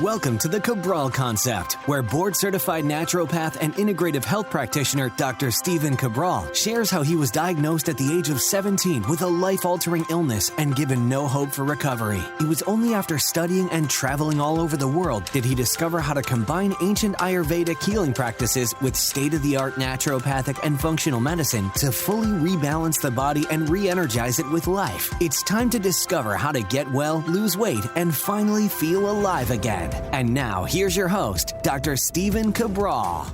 Welcome to the Cabral Concept, where board-certified naturopath and integrative health practitioner Dr. Stephen Cabral shares how he was diagnosed at the age of 17 with a life-altering illness and given no hope for recovery. It was only after studying and traveling all over the world did he discover how to combine ancient Ayurvedic healing practices with state-of-the-art naturopathic and functional medicine to fully rebalance the body and re-energize it with life. It's time to discover how to get well, lose weight, and finally feel alive again. And now, here's your host, Dr. Stephen Cabral.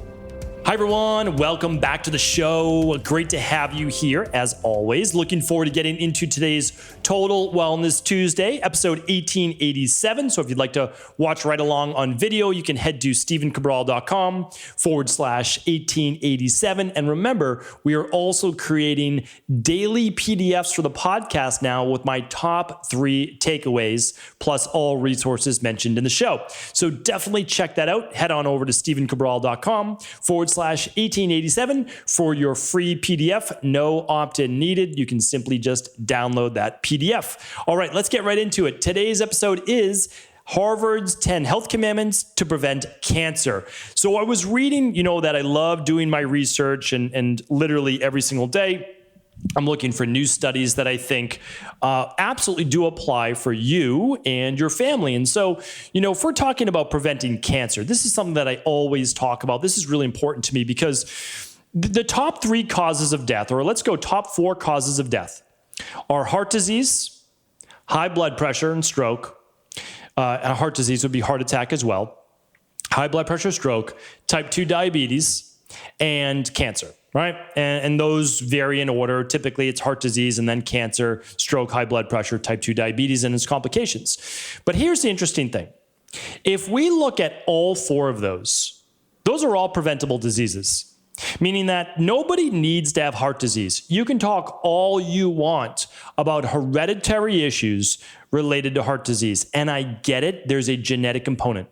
Hi, everyone. Welcome back to the show. Great to have you here, as always. Looking forward to getting into today's Total Wellness Tuesday, episode 1887. So if you'd like to watch right along on video, you can head to stephencabral.com/1887. And remember, we are also creating daily PDFs for the podcast now with my top 3 takeaways, plus all resources mentioned in the show. So definitely check that out. Head on over to stephencabral.com/1887 for your free PDF. No opt-in needed. You can simply just download that PDF. All right, let's get right into it. Today's episode is Harvard's 10 Health Commandments to Prevent Cancer. So I was reading, that I love doing my research and literally every single day, I'm looking for new studies that I think absolutely do apply for you and your family. And so, if we're talking about preventing cancer, this is something that I always talk about. This is really important to me because the top 3 causes of death, or let's go top 4 causes of death, are heart disease, high blood pressure and stroke. And heart disease would be heart attack as well. High blood pressure, stroke, type 2 diabetes, and cancer. Right? And those vary in order. Typically, it's heart disease and then cancer, stroke, high blood pressure, type 2 diabetes, and its complications. But here's the interesting thing. If we look at all 4 of those are all preventable diseases, meaning that nobody needs to have heart disease. You can talk all you want about hereditary issues related to heart disease. And I get it. There's a genetic component.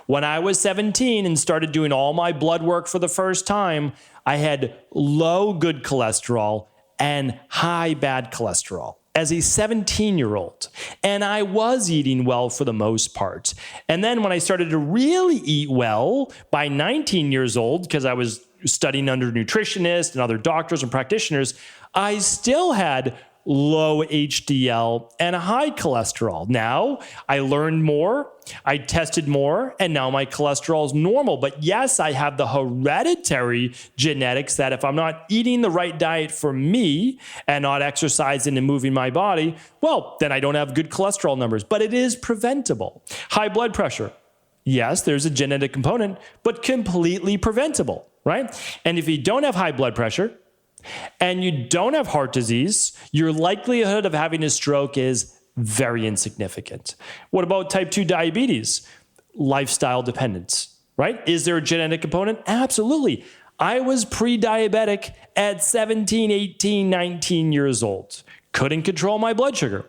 When I was 17 and started doing all my blood work for the first time, I had low good cholesterol and high bad cholesterol as a 17-year-old. And I was eating well for the most part. And then when I started to really eat well by 19 years old, because I was studying under nutritionists and other doctors and practitioners, I still had low HDL and high cholesterol. Now I learned more, I tested more, and now my cholesterol is normal. But yes, I have the hereditary genetics that if I'm not eating the right diet for me and not exercising and moving my body, well, then I don't have good cholesterol numbers, but it is preventable. High blood pressure. Yes, there's a genetic component, but completely preventable, right? And if you don't have high blood pressure, and you don't have heart disease, your likelihood of having a stroke is very insignificant. What about type 2 diabetes? Lifestyle dependence, right? Is there a genetic component? Absolutely. I was pre-diabetic at 17, 18, 19 years old. Couldn't control my blood sugar.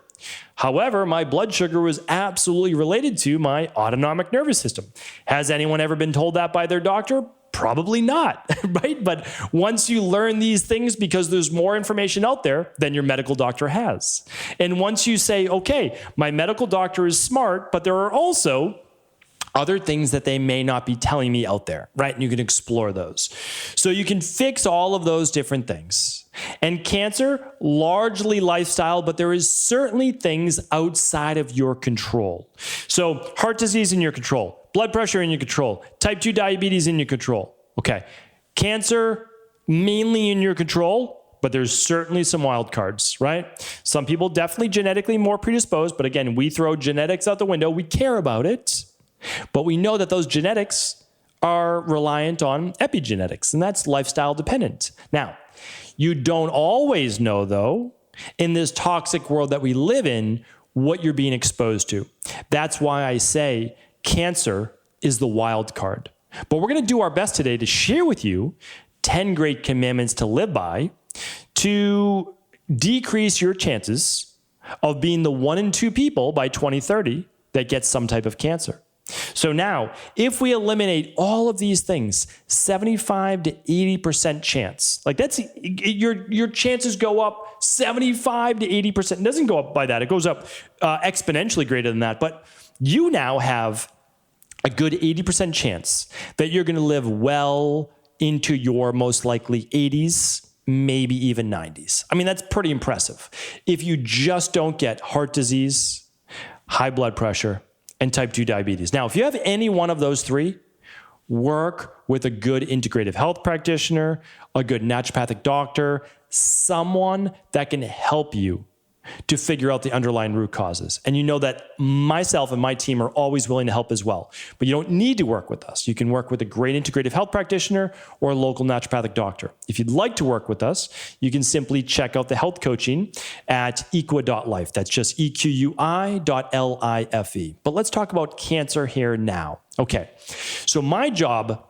However, my blood sugar was absolutely related to my autonomic nervous system. Has anyone ever been told that by their doctor? Probably not, right? But once you learn these things, because there's more information out there than your medical doctor has. And once you say, okay, my medical doctor is smart, but there are also other things that they may not be telling me out there, right? And you can explore those. So you can fix all of those different things. And cancer, largely lifestyle, but there is certainly things outside of your control. So heart disease in your control, blood pressure in your control, type 2 diabetes in your control. Okay. Cancer, mainly in your control, but there's certainly some wild cards, right? Some people definitely genetically more predisposed, but again, we throw genetics out the window. We care about it, but we know that those genetics are reliant on epigenetics, and that's lifestyle dependent. Now, you don't always know, though, in this toxic world that we live in, what you're being exposed to. That's why I say cancer is the wild card. But we're going to do our best today to share with you 10 great commandments to live by to decrease your chances of being the 1 in 2 people by 2030 that gets some type of cancer. So now, if we eliminate all of these things, 75 to 80% chance, like that's your chances go up 75 to 80%. It doesn't go up by that. It goes up exponentially greater than that. But you now have a good 80% chance that you're going to live well into your most likely 80s, maybe even 90s. I mean, that's pretty impressive. If you just don't get heart disease, high blood pressure, and type 2 diabetes. Now, if you have any one of those three, work with a good integrative health practitioner, a good naturopathic doctor, someone that can help you to figure out the underlying root causes. And you know that myself and my team are always willing to help as well. But you don't need to work with us. You can work with a great integrative health practitioner or a local naturopathic doctor. If you'd like to work with us, you can simply check out the health coaching at equi.life. That's just equi.life. But let's talk about cancer here now. Okay, so my job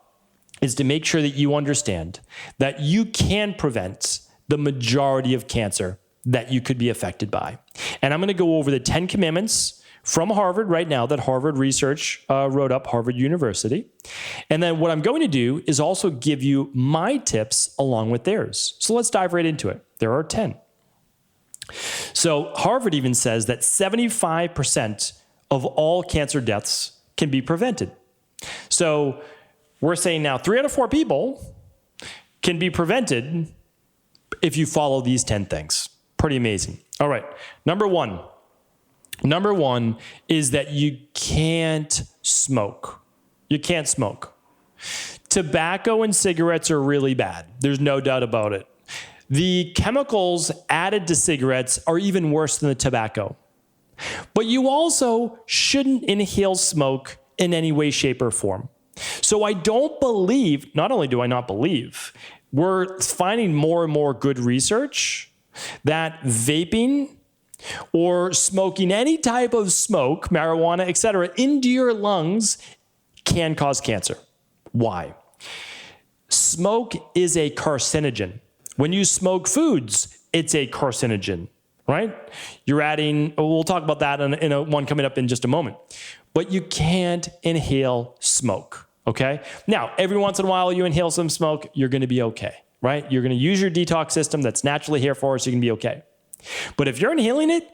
is to make sure that you understand that you can prevent the majority of cancer that you could be affected by. And I'm going to go over the 10 commandments from Harvard right now that Harvard Research wrote up, Harvard University. And then what I'm going to do is also give you my tips along with theirs. So let's dive right into it. There are 10. So Harvard even says that 75% of all cancer deaths can be prevented. So we're saying now 3 out of 4 people can be prevented if you follow these 10 things. Pretty amazing. All right. Number one is that you can't smoke. You can't smoke. Tobacco and cigarettes are really bad. There's no doubt about it. The chemicals added to cigarettes are even worse than the tobacco. But you also shouldn't inhale smoke in any way, shape, or form. So I don't believe, not only do I not believe, we're finding more and more good research that vaping or smoking any type of smoke, marijuana, etc., into your lungs can cause cancer. Why? Smoke is a carcinogen. When you smoke foods, it's a carcinogen, right? You're adding, we'll talk about that in a one coming up in just a moment. But you can't inhale smoke, okay? Now, every once in a while you inhale some smoke, you're going to be okay. Right? You're going to use your detox system that's naturally here for us. You can be okay. But if you're inhaling it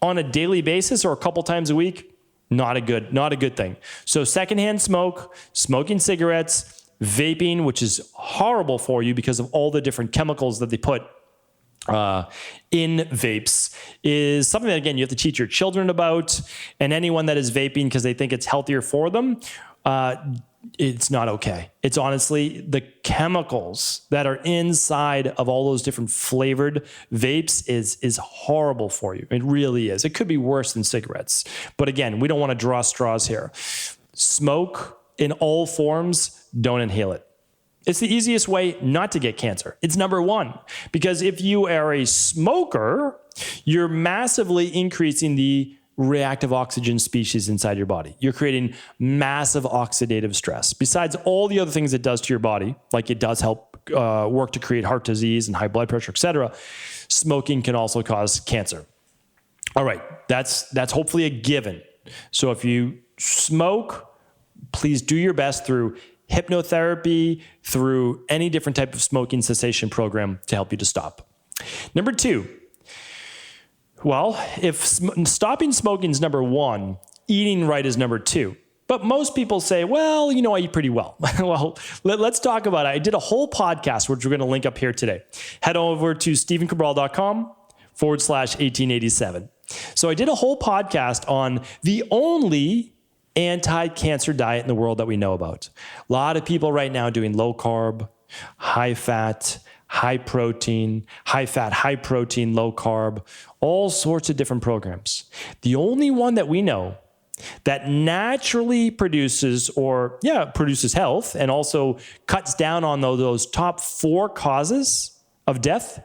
on a daily basis or a couple times a week, not a good thing. So secondhand smoke, smoking cigarettes, vaping, which is horrible for you because of all the different chemicals that they put in vapes, is something that, again, you have to teach your children about, and anyone that is vaping because they think it's healthier for them, it's not okay. It's honestly the chemicals that are inside of all those different flavored vapes is horrible for you. It really is. It could be worse than cigarettes. But again, we don't want to draw straws here. Smoke in all forms, don't inhale it. It's the easiest way not to get cancer. It's number one, because if you are a smoker, you're massively increasing the reactive oxygen species inside your body. You're creating massive oxidative stress. Besides all the other things it does to your body, like it does help work to create heart disease and high blood pressure, etc., smoking can also cause cancer. All right, that's hopefully a given. So if you smoke, please do your best through hypnotherapy, through any different type of smoking cessation program to help you to stop. Number 2, well, if stopping smoking is number 1, eating right is number 2. But most people say, well, I eat pretty well. Well, let's talk about it. I did a whole podcast, which we're going to link up here today. Head over to stevencabral.com/1887. So I did a whole podcast on the only anti-cancer diet in the world that we know about. A lot of people right now doing low carb, high fat, high protein, high fat, high protein, low carb, all sorts of different programs. The only one that we know that naturally produces health and also cuts down on those top 4 causes of death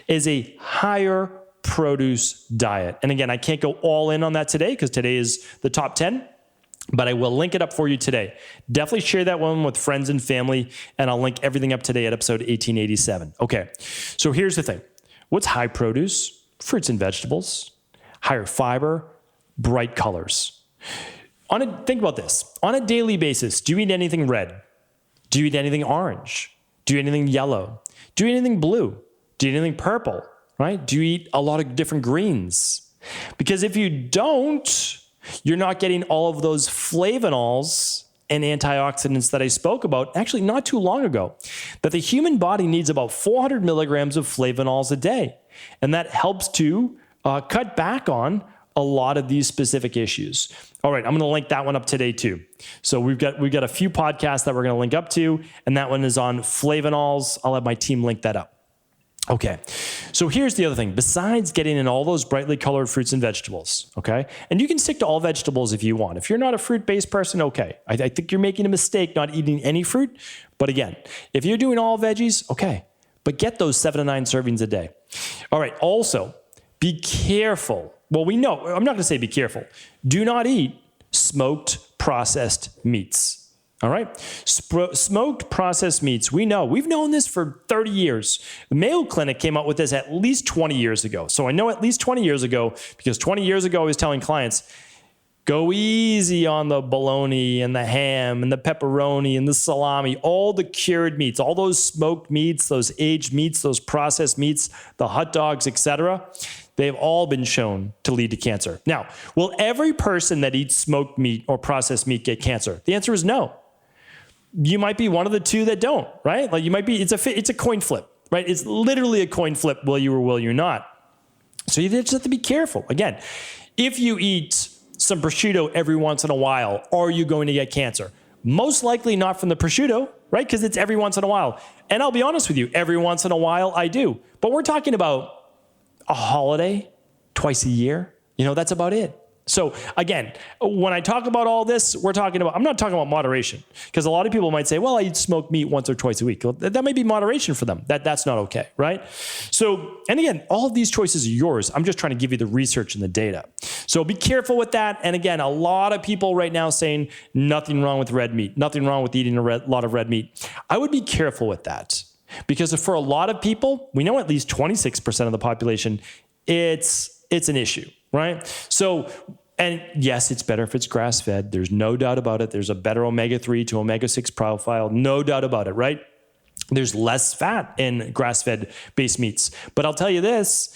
is a higher produce diet. And again, I can't go all in on that today because today is the top 10. But I will link it up for you today. Definitely share that one with friends and family, and I'll link everything up today at episode 1887. Okay, so here's the thing. What's high produce? Fruits and vegetables, higher fiber, bright colors. Think about this. On a daily basis, do you eat anything red? Do you eat anything orange? Do you eat anything yellow? Do you eat anything blue? Do you eat anything purple? Right? Do you eat a lot of different greens? Because if you don't, You're not getting all of those flavonols and antioxidants that I spoke about actually not too long ago, that the human body needs about 400 milligrams of flavonols a day. And that helps to cut back on a lot of these specific issues. All right, I'm going to link that one up today too. So we've got a few podcasts that we're going to link up to, and that one is on flavonols. I'll have my team link that up. Okay, so here's the other thing. Besides getting in all those brightly colored fruits and vegetables, okay, and you can stick to all vegetables if you want. If you're not a fruit-based person, okay. I think you're making a mistake not eating any fruit. But again, if you're doing all veggies, okay, but get those 7 to 9 servings a day. All right, also, be careful. Well, I'm not going to say be careful. Do not eat smoked processed meats. All right. Smoked processed meats. We've known this for 30 years. The Mayo Clinic came out with this at least 20 years ago. So I know at least 20 years ago, because 20 years ago I was telling clients, go easy on the bologna and the ham and the pepperoni and the salami, all the cured meats, all those smoked meats, those aged meats, those processed meats, the hot dogs, etc. They've all been shown to lead to cancer. Now, will every person that eats smoked meat or processed meat get cancer? The answer is no. You might be one of the two that don't, right? Like you might be, it's a coin flip, right? It's literally a coin flip, will you or will you not? So you just have to be careful. Again, if you eat some prosciutto every once in a while, are you going to get cancer? Most likely not from the prosciutto, right? Because it's every once in a while. And I'll be honest with you, every once in a while I do. But we're talking about a holiday twice a year. That's about it. So again, when I talk about all this, I'm not talking about moderation, because a lot of people might say, well, I eat smoked meat once or twice a week. Well, that may be moderation for them. That's not okay, right? So, and again, all of these choices are yours. I'm just trying to give you the research and the data. So be careful with that. And again, a lot of people right now saying nothing wrong with red meat, nothing wrong with eating a lot of red meat. I would be careful with that, because for a lot of people, we know at least 26% of the population, it's an issue, right? So, and yes, it's better if it's grass-fed. There's no doubt about it. There's a better omega-3 to omega-6 profile. No doubt about it, right? There's less fat in grass-fed based meats. But I'll tell you this,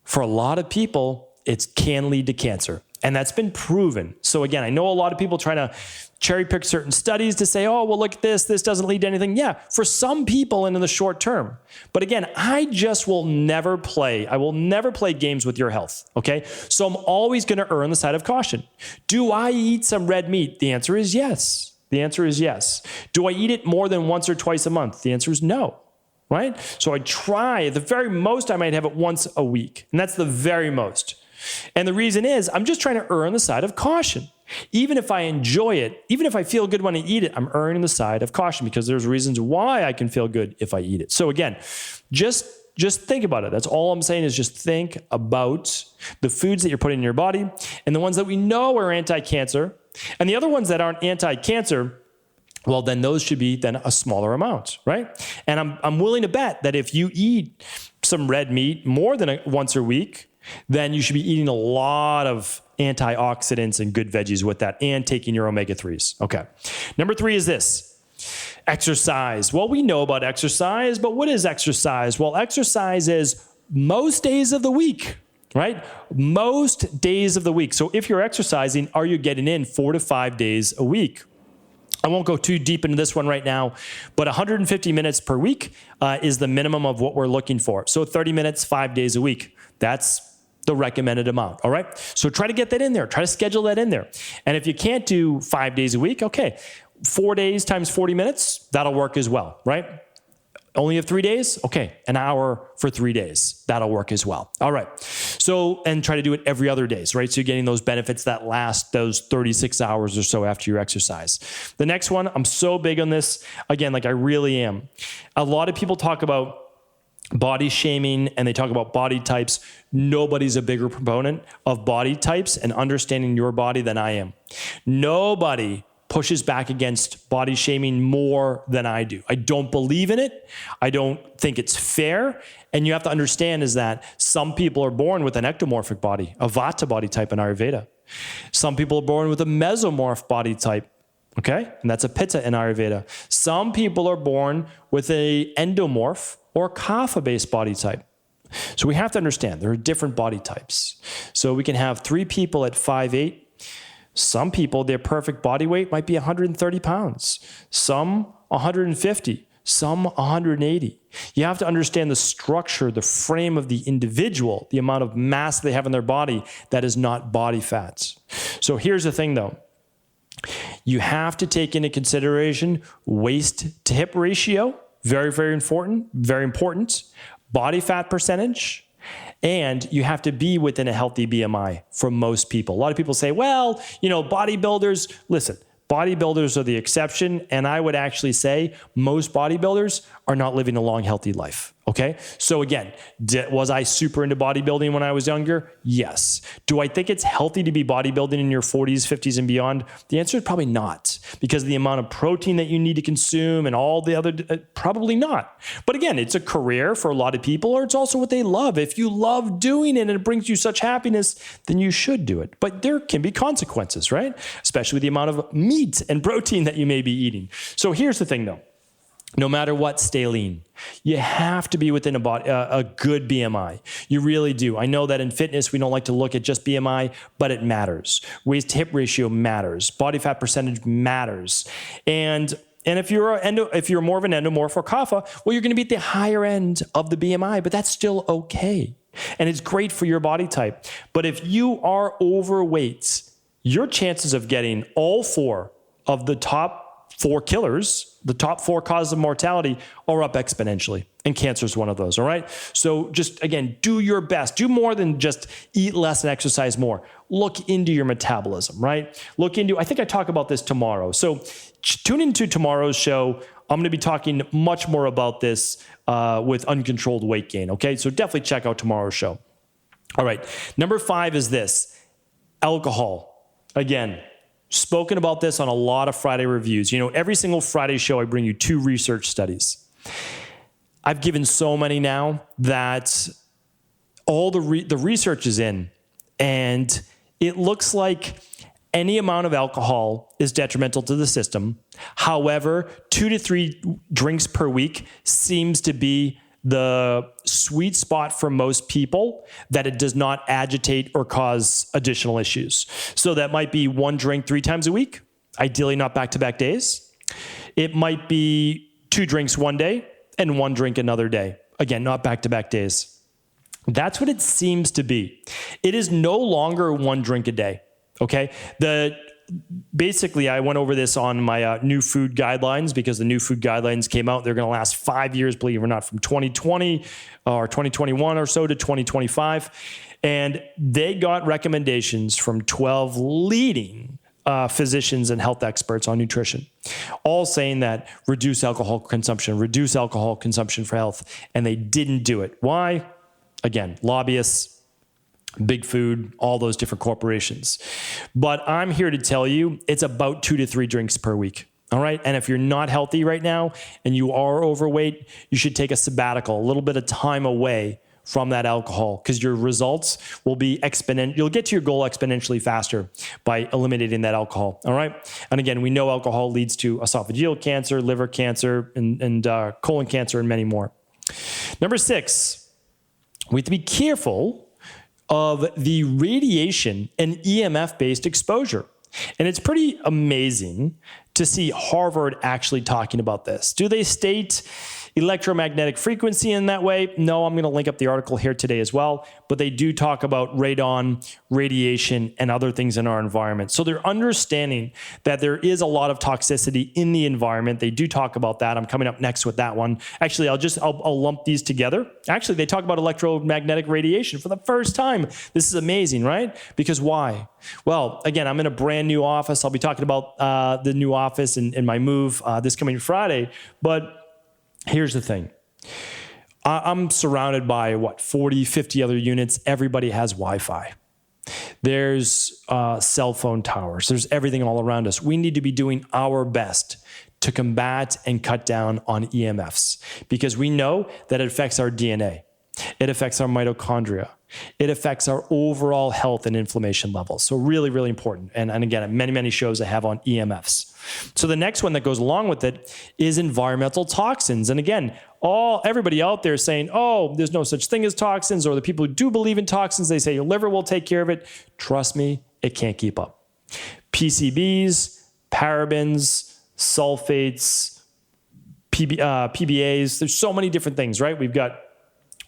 for a lot of people, it can lead to cancer. And that's been proven. So again, I know a lot of people trying to cherry pick certain studies to say, oh, well, look at this doesn't lead to anything. Yeah, for some people and in the short term. But again, I will never play games with your health, okay? So I'm always going to err on the side of caution. Do I eat some red meat? The answer is yes. The answer is yes. Do I eat it more than once or twice a month? The answer is no, right? So I try, the very most I might have it once a week, and that's the very most. And the reason is I'm just trying to err on the side of caution. Even if I enjoy it, even if I feel good when I eat it, I'm erring on the side of caution, because there's reasons why I can feel good if I eat it. So again, just think about it. That's all I'm saying, is just think about the foods that you're putting in your body, and the ones that we know are anti-cancer, and the other ones that aren't anti-cancer, well, then those should be then a smaller amount, right? And I'm willing to bet that if you eat some red meat more than once a week, then you should be eating a lot of antioxidants and good veggies with that, and taking your omega-3s. Okay. Number 3 is this: exercise. Well, we know about exercise, but what is exercise? Well, exercise is most days of the week, right? Most days of the week. So if you're exercising, are you getting in 4 to 5 days a week? I won't go too deep into this one right now, but 150 minutes per week is the minimum of what we're looking for. So 30 minutes, 5 days a week. That's the recommended amount, all right? So try to get that in there. Try to schedule that in there. And if you can't do 5 days a week, okay, 4 days times 40 minutes, that'll work as well, right? Only have 3 days? Okay, an hour for 3 days. That'll work as well. All right. So, and try to do it every other day, right? So you're getting those benefits that last those 36 hours or so after your exercise. The next one, I'm so big on this. Again, like I really am. A lot of people talk about body shaming, and they talk about body types. Nobody's a bigger proponent of body types and understanding your body than I am. Nobody pushes back against body shaming more than I do. I don't believe in it. I don't think it's fair. And you have to understand is that some people are born with an ectomorphic body, a Vata body type in Ayurveda. Some people are born with a mesomorph body type. Okay? And that's a Pitta in Ayurveda. Some people are born with a endomorph or kapha-based body type. So we have to understand there are different body types. So we can have 3 people at 5'8", Some people, their perfect body weight might be 130 pounds, some 150, some 180. You have to understand the structure, the frame of the individual, the amount of mass they have in their body that is not body fat. So here's the thing though. You have to take into consideration waist to hip ratio, very, very important, body fat percentage, and you have to be within a healthy BMI for most people. A lot of people say, well, bodybuilders, listen, bodybuilders are the exception, and I would actually say most bodybuilders are not living a long, healthy life. Okay. So again, was I super into bodybuilding when I was younger? Yes. Do I think it's healthy to be bodybuilding in your 40s, 50s, and beyond? The answer is probably not, because of the amount of protein that you need to consume and all the other, probably not. But again, it's a career for a lot of people, or it's also what they love. If you love doing it and it brings you such happiness, then you should do it. But there can be consequences, right? Especially with the amount of meat and protein that you may be eating. So here's the thing though. No matter what, stay lean. You have to be within a good BMI. You really do. I know that in fitness, we don't like to look at just BMI, but it matters. Waist to hip ratio matters. Body fat percentage matters. And if you're more of an endomorph or kapha, well, you're going to be at the higher end of the BMI, but that's still okay. And it's great for your body type. But if you are overweight, your chances of getting all four of the top 4 killers, the top 4 causes of mortality, are up exponentially. And cancer is one of those, all right? So just, again, do your best. Do more than just eat less and exercise more. Look into your metabolism, right? I think I talk about this tomorrow. So tune into tomorrow's show. I'm going to be talking much more about this with uncontrolled weight gain, okay? So definitely check out tomorrow's show. All right, number 5 is this, alcohol. Again, spoken about this on a lot of Friday reviews. Every single Friday show, I bring you 2 research studies. I've given so many now that all the research is in, and it looks like any amount of alcohol is detrimental to the system. However, 2 to 3 drinks per week seems to be the sweet spot for most people, that it does not agitate or cause additional issues. So that might be 1 drink 3 times a week, ideally not back-to-back days. It might be 2 drinks one day and 1 drink another day. Again, not back-to-back days. That's what it seems to be. It is no longer 1 drink a day, okay? Basically, I went over this on my new food guidelines, because the new food guidelines came out. They're going to last 5 years, believe it or not, from 2020 or 2021 or so to 2025. And they got recommendations from 12 leading physicians and health experts on nutrition, all saying that reduce alcohol consumption for health. And they didn't do it. Why? Again, lobbyists, big food, all those different corporations. But I'm here to tell you, it's about 2 to 3 drinks per week. All right. And if you're not healthy right now and you are overweight, you should take a sabbatical, a little bit of time away from that alcohol, because your results will be exponential. You'll get to your goal exponentially faster by eliminating that alcohol. All right. And again, we know alcohol leads to esophageal cancer, liver cancer, and colon cancer, and many more. Number 6, we have to be careful of the radiation and EMF-based exposure. And it's pretty amazing to see Harvard actually talking about this. Do they state electromagnetic frequency in that way? No, I'm going to link up the article here today as well. But they do talk about radon, radiation, and other things in our environment. So they're understanding that there is a lot of toxicity in the environment. They do talk about that. I'm coming up next with that one. Actually, I'll lump these together. Actually, they talk about electromagnetic radiation for the first time. This is amazing, right? Because why? Well, again, I'm in a brand new office. I'll be talking about the new office and my move this coming Friday. But here's the thing. I'm surrounded by 40, 50 other units. Everybody has Wi-Fi. There's cell phone towers. There's everything all around us. We need to be doing our best to combat and cut down on EMFs, because we know that it affects our DNA. It affects our mitochondria. It affects our overall health and inflammation levels. So really, really important. And again, many, many shows I have on EMFs. So the next one that goes along with it is environmental toxins. And again, everybody out there saying, oh, there's no such thing as toxins, or the people who do believe in toxins, they say your liver will take care of it. Trust me, it can't keep up. PCBs, parabens, sulfates, PBAs. There's so many different things, right? We've got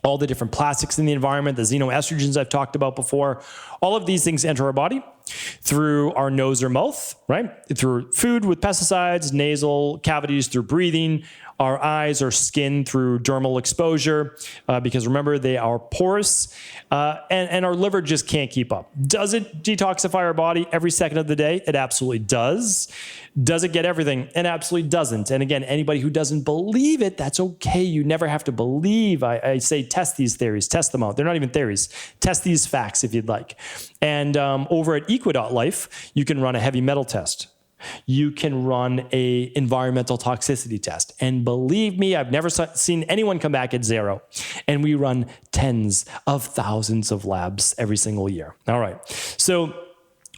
all the different plastics in the environment, the xenoestrogens I've talked about before. All of these things enter our body through our nose or mouth, right? Through food with pesticides, nasal cavities through breathing, our eyes or skin through dermal exposure, because remember, they are porous, and our liver just can't keep up. Does it detoxify our body every second of the day? It absolutely does. Does it get everything? It absolutely doesn't. And again, anybody who doesn't believe it, that's okay. You never have to believe. I say test these theories, test them out. They're not even theories. Test these facts if you'd like. And over at Equi.life, you can run a heavy metal test. You can run a environmental toxicity test. And believe me, I've never seen anyone come back at 0. And we run tens of thousands of labs every single year. All right. So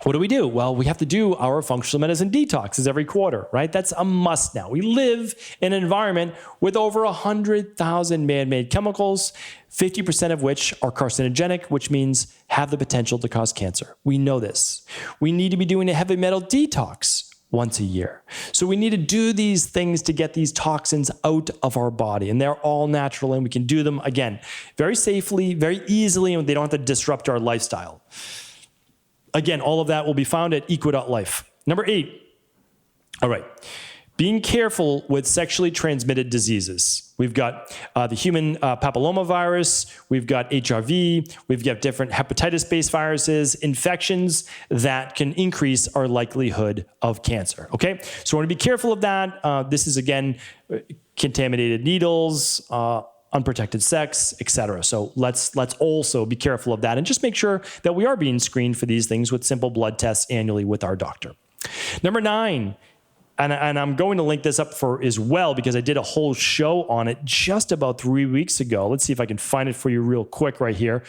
what do? Well, we have to do our functional medicine detoxes every quarter, right? That's a must now. We live in an environment with over 100,000 man-made chemicals, 50% of which are carcinogenic, which means have the potential to cause cancer. We know this. We need to be doing a heavy metal detox once a year. So we need to do these things to get these toxins out of our body, and they're all natural, and we can do them, again, very safely, very easily, and they don't have to disrupt our lifestyle. Again, all of that will be found at Equi.life. Number 8. All right. Being careful with sexually transmitted diseases. We've got the human papillomavirus. We've got HRV. We've got different hepatitis-based viruses, infections that can increase our likelihood of cancer. Okay? So we want to be careful of that. This is, again, contaminated needles, unprotected sex, etc. So let's also be careful of that and just make sure that we are being screened for these things with simple blood tests annually with our doctor. Number 9, and I'm going to link this up for as well because I did a whole show on it just about 3 weeks ago. Let's see if I can find it for you real quick right here.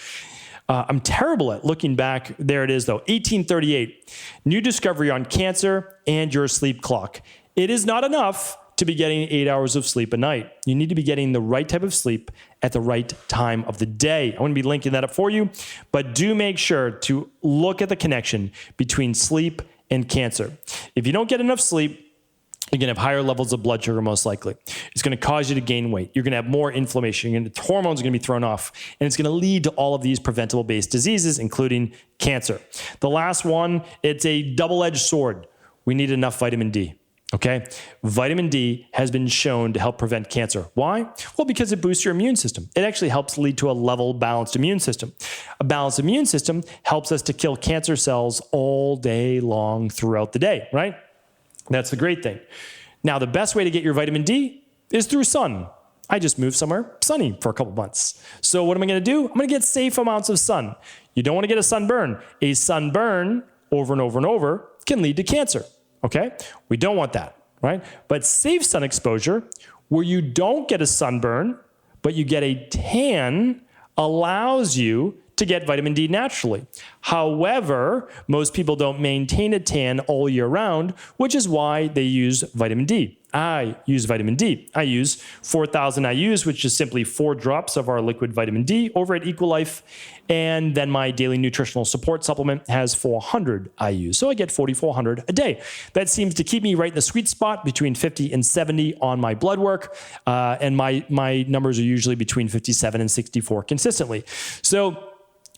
I'm terrible at looking back. There it is, though. 1838, new discovery on cancer and your sleep clock. It is not enough to be getting 8 hours of sleep a night. You need to be getting the right type of sleep at the right time of the day. I'm going to be linking that up for you, but do make sure to look at the connection between sleep and cancer. If you don't get enough sleep, you're going to have higher levels of blood sugar, most likely. It's going to cause you to gain weight. You're going to have more inflammation. Hormones are going to be thrown off. And it's going to lead to all of these preventable-based diseases, including cancer. The last one, it's a double-edged sword. We need enough vitamin D. Okay? Vitamin D has been shown to help prevent cancer. Why? Well, because it boosts your immune system. It actually helps lead to a level, balanced immune system. A balanced immune system helps us to kill cancer cells all day long throughout the day, right? That's the great thing. Now, the best way to get your vitamin D is through sun. I just moved somewhere sunny for a couple months. So what am I going to do? I'm going to get safe amounts of sun. You don't want to get a sunburn. A sunburn over and over and over can lead to cancer. Okay? We don't want that, right? But safe sun exposure, where you don't get a sunburn, but you get a tan, allows you to get vitamin D naturally. However, most people don't maintain a tan all year round, which is why they use vitamin D. I use vitamin D. I use 4,000 IUs, which is simply 4 drops of our liquid vitamin D over at Equi.life. And then my daily nutritional support supplement has 400 IUs. So I get 4,400 a day. That seems to keep me right in the sweet spot between 50 and 70 on my blood work. And my numbers are usually between 57 and 64 consistently. So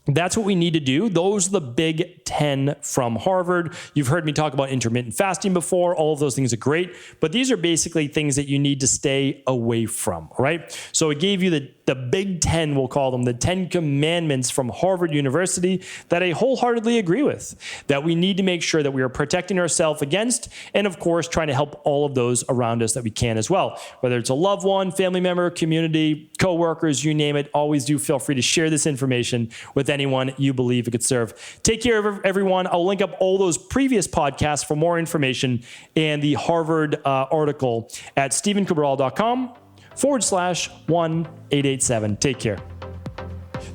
that's what we need to do. Those are the big 10 from Harvard. You've heard me talk about intermittent fasting before. All of those things are great, but these are basically things that you need to stay away from, right? So it gave you the big 10, we'll call them, the 10 commandments from Harvard University that I wholeheartedly agree with, that we need to make sure that we are protecting ourselves against, and of course, trying to help all of those around us that we can as well. Whether it's a loved one, family member, community, coworkers, you name it, always do feel free to share this information with anyone you believe it could serve. Take care of everyone. I'll link up all those previous podcasts for more information and the Harvard article at stephencabral.com/1887. Take care.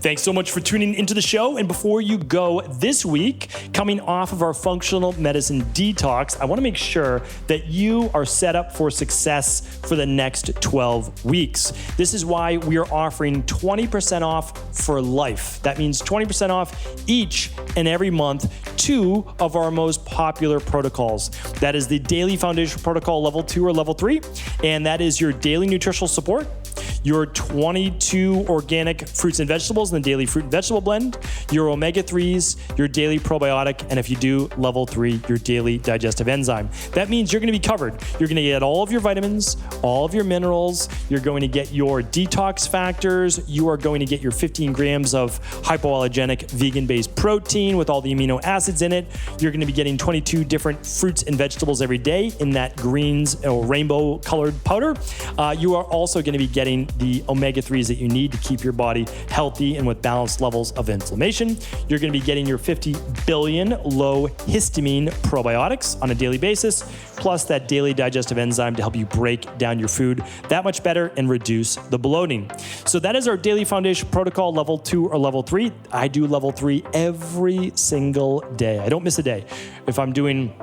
Thanks so much for tuning into the show. And before you go this week, coming off of our functional medicine detox, I want to make sure that you are set up for success for the next 12 weeks. This is why we are offering 20% off for life. That means 20% off each and every month, 2 of our most popular protocols. That is the Daily Foundation Protocol Level 2 or Level 3, and that is your daily nutritional support, your 22 organic fruits and vegetables in the daily fruit and vegetable blend, your omega-3s, your daily probiotic, and if you do Level 3, your daily digestive enzyme. That means you're going to be covered. You're going to get all of your vitamins, all of your minerals. You're going to get your detox factors. You are going to get your 15 grams of hypoallergenic vegan-based protein with all the amino acids in it. You're going to be getting 22 different fruits and vegetables every day in that greens or rainbow colored powder. You are also going to be getting the omega-3s that you need to keep your body healthy and with balanced levels of inflammation. You're going to be getting your 50 billion low histamine probiotics on a daily basis, plus that daily digestive enzyme to help you break down your food that much better and reduce the bloating. So that is our Daily Foundation Protocol Level 2 or Level 3. I do Level 3 every single day. I don't miss a day. If I'm doing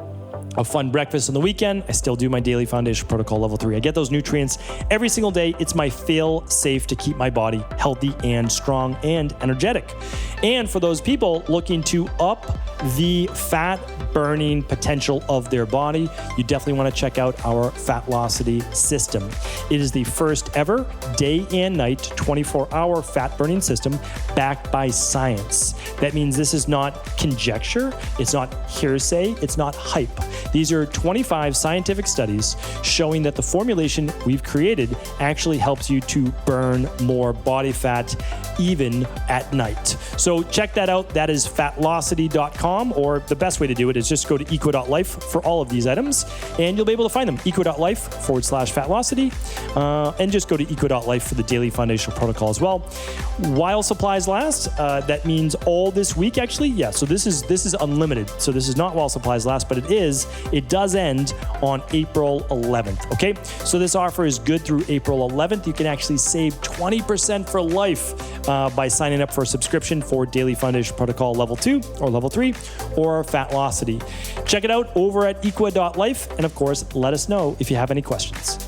a fun breakfast on the weekend, I still do my Daily Foundation Protocol Level 3. I get those nutrients every single day. It's my fail safe to keep my body healthy and strong and energetic. And for those people looking to up the fat burning potential of their body, you definitely want to check out our Fatlocity system. It is the first ever day and night 24-hour fat burning system backed by science. That means this is not conjecture, it's not hearsay, it's not hype. These are 25 scientific studies showing that the formulation we've created actually helps you to burn more body fat even at night. So check that out. That is fatlocity.com, or the best way to do it is just go to eco.life for all of these items and you'll be able to find them. eco.life/fatlocity, and just go to eco.life for the Daily Foundation Protocol as well. While supplies last, that means all this week actually. Yeah, so this is unlimited. So this is not while supplies last, but it does end on April 11th. Okay, so this offer is good through April 11th. You can actually save 20% for life by signing up for a subscription for Daily Foundation Protocol Level 2 or Level 3 or Fatlocity. Check it out over at equa.life, and of course, let us know if you have any questions.